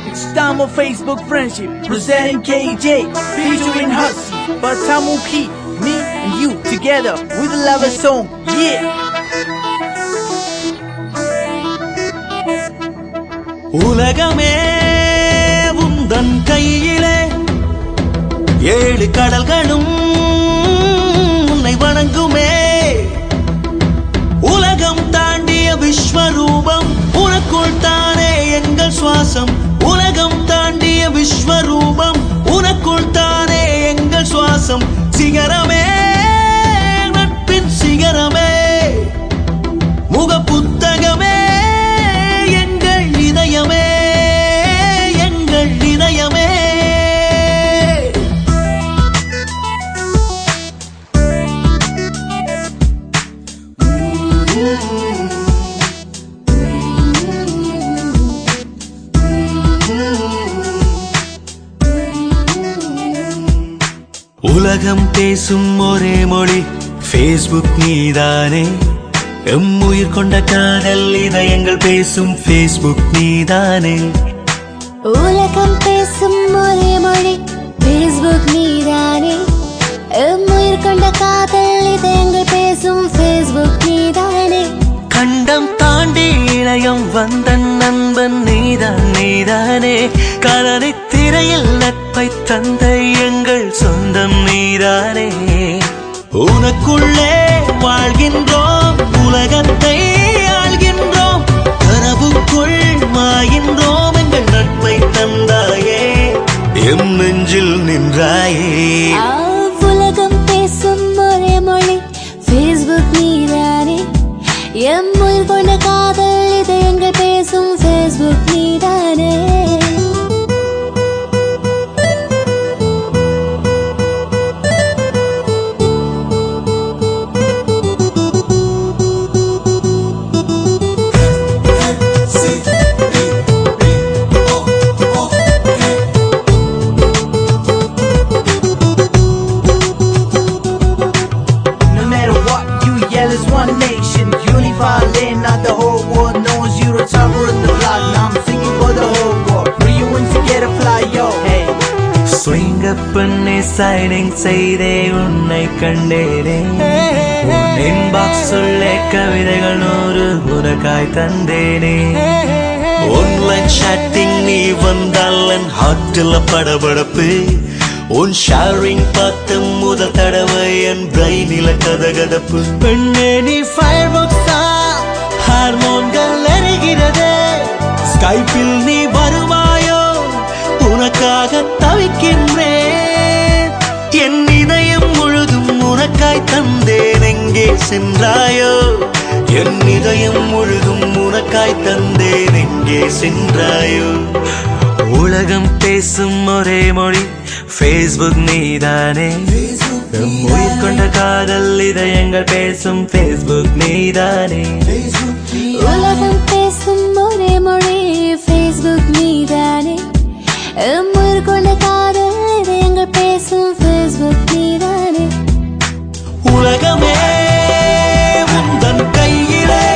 It's time of Facebook friendship, presenting KJ, featuring Hussy, Batamu P, me and you together with a lover song, yeah! உலகமே உந்தன் கையிலே, ஏழு கடல்களும் உன்னை வணங்குமே. உலகம் தாண்டிய விஸ்வரூபம் உனக்குள் தானே எங்கள் சுவாசம். உலகம் தாண்டிய விஸ்வரூபம் உனக்குள் தானே எங்கள் சுவாசம். சிகரமே நட்பின் சிகரமே, முக புத்தகமே எங்கள் இதயமே, எங்கள் இதயமே. உலகம் பேசும் ஒரே மொழி Facebook நீதானே. எம்முயிர் கொண்ட காதல் இதயங்கள் பேசும் Facebook நீதானே. உலகம் பேசும் ஒரே மொழி Facebook நீதானே. எம்முயிர் கொண்ட காதல் இதயங்கள் பேசும் Facebook நீதானே. கண்டம் தாண்டி இளையம் வந்த நண்பன் நீதான் நீதானே. கலனை திரையில் நட்பை தந்த எங்கள் சொந்தம் நீதானே. உனக்குள்ளே வாழ்கின்றோம், உலகத்தை ஆள்கின்றோம், கனவுக்குள் மாகின்றோம். எங்கள் நட்பை தந்தாயே, எம் நெஞ்சில் நின்றாயே. உலகம் பேசும் ஒரே மொழி Facebook நீதானே. எம்முயிர் கொண்ட காதல் இதயங்கள் பேசும் Facebook நீதானே. பெண்ணை சைனிங் செய்தே உன்னை கண்டேனே. இன்பாக்ஸ் சொல்லே கவிதைகள் 100 உனக்காய் தந்தேனே. ஆன்லைன் சாட்டிங் நீ வந்தால் என் ஹார்ட்டில் படபடப்பு. உன் ஷேரிங் பார்த்த முதல் தடவை என் பிரெயினில கதகதப்பு. பெண்ணே நீ ஃபயர் பாக்ஸா, ஹார்மோன்கள் எரிகிறதே. ஸ்கைப்பில் நீ வருவாயோ, உனக்காக தவிக்கின்றேன். என் இதயம் முழுதும் உனக்காய் தந்தேன், எங்கே சென்றாயோ. என் இதயம் முழுதும் உனக்காய் தந்தேன், எங்கே சென்றாயோ. உலகம் பேசும் ஒரே மொழி Facebook நீதானே. உயிர் கொண்ட காதல் இதயங்கள் பேசும் Facebook நீதானே. உலகம் பேசும் ஒரே மொழி Facebook நீதானே. எம்முயிர் கொண்ட காதல் இதயங்கள் பேசும் Facebook நீதானே. உலகமே உந்தன் கையிலே,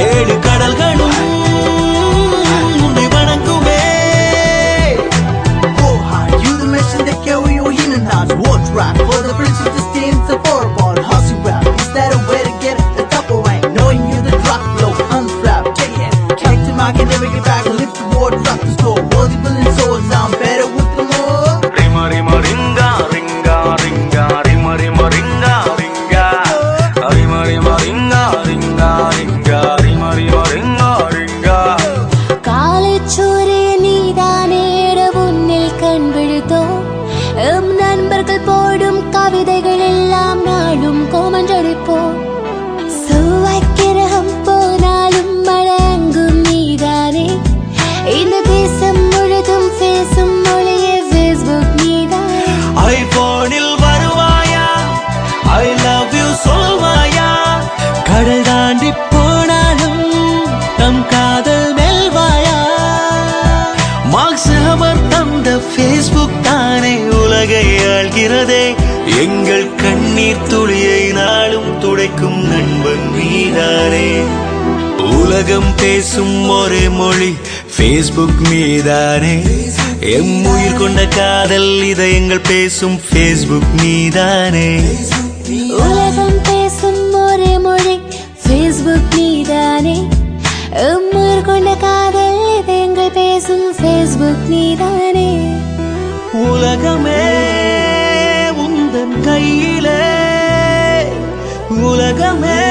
ஏழு கடல்களும் உன்னை வணங்குமே. Go hard, you the mission that carry your healing knives. Watch rap for the princess to stay in the four-ball. Hussy rap, is that a way to get the double rank? Knowing you the drop low, unflap, take it. Connect to my can never get back, lift the board, drop the store. Worthy billion souls, now I'm better with the more. Rima rima ringa ringa ringa, rima rima ringa ringa, rima rima ringa ringa ringa, rima rima ringa ringa. காலைச்சோறு நீதானே உன்னில் கண் விழுத்தோம். M நண்பர்கள் போடும் கவிதைகள் எல்லாம் நாளும் கோமன்றடிப்போம். செவ்வாய்க்கிரகம் போனாலும் மழங்கும் நீதானே. இந்த தேசம் முழுதும் பேசும் மொழியே Facebook நீதானே. ஐபோனில் வருவாயா, ஐ லவ் யூ சொல்வாயா. கடல் தாண்டி போனாலும் நம் காதல் மெல்வாயா. மார்க்ஸ் அவர் தந்த Facebook தானே உலகை ஆள்கிறதே. எங்கள் கண்ணீர் துளியை நாளும் துடை கிடைக்கும் நண்பன் நீதானே. உலகம் பேசும் ஒரே மொழி Facebook நீதானே. எம் உயிர் கொண்ட காதல் இதயங்கள் பேசும் Facebook நீதானே. உலகம் பேசும் ஒரே மொழி Facebook நீதானே. உயிர் கொண்ட காதல் இதயங்கள் பேசும் Facebook நீதானே. உலகமே உந்தன் கையிலே, உலகமே